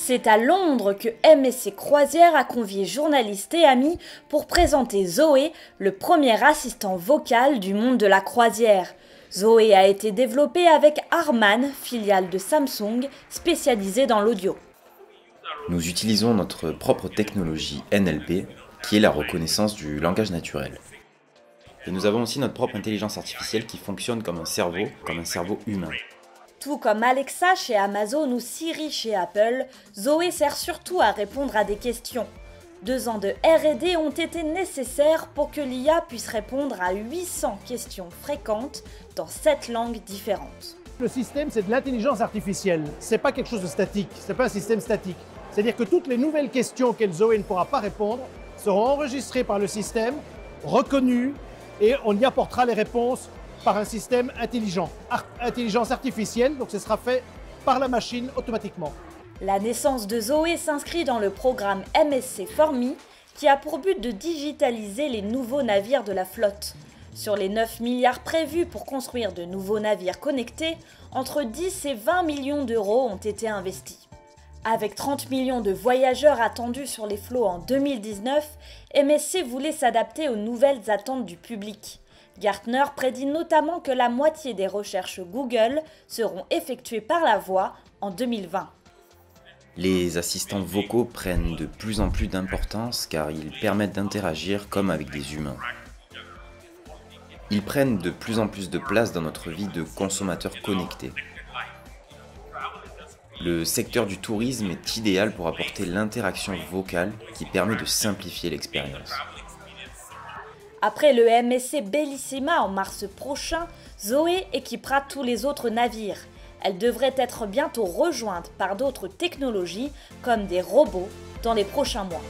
C'est à Londres que MSC Croisières a convié journalistes et amis pour présenter Zoé, le premier assistant vocal du monde de la croisière. Zoé a été développée avec Harman, filiale de Samsung, spécialisée dans l'audio. Nous utilisons notre propre technologie NLP, qui est la reconnaissance du langage naturel. Et nous avons aussi notre propre intelligence artificielle qui fonctionne comme un cerveau humain. Tout comme Alexa chez Amazon ou Siri chez Apple, Zoé sert surtout à répondre à des questions. 2 ans de R&D ont été nécessaires pour que l'IA puisse répondre à 800 questions fréquentes dans 7 langues différentes. Le système, c'est de l'intelligence artificielle. C'est pas quelque chose de statique, c'est pas un système statique. C'est-à-dire que toutes les nouvelles questions auxquelles Zoé ne pourra pas répondre seront enregistrées par le système, reconnues, et on y apportera les réponses par un système intelligent. Intelligence artificielle, donc ce sera fait par la machine automatiquement. La naissance de Zoé s'inscrit dans le programme MSC Formi, qui a pour but de digitaliser les nouveaux navires de la flotte. Sur les 9 milliards prévus pour construire de nouveaux navires connectés, entre 10 et 20 millions d'euros ont été investis. Avec 30 millions de voyageurs attendus sur les flots en 2019, MSC voulait s'adapter aux nouvelles attentes du public. Gartner prédit notamment que la moitié des recherches Google seront effectuées par la voix en 2020. Les assistants vocaux prennent de plus en plus d'importance car ils permettent d'interagir comme avec des humains. Ils prennent de plus en plus de place dans notre vie de consommateurs connectés. Le secteur du tourisme est idéal pour apporter l'interaction vocale qui permet de simplifier l'expérience. Après le MSC Bellissima en mars prochain, Zoé équipera tous les autres navires. Elle devrait être bientôt rejointe par d'autres technologies comme des robots dans les prochains mois.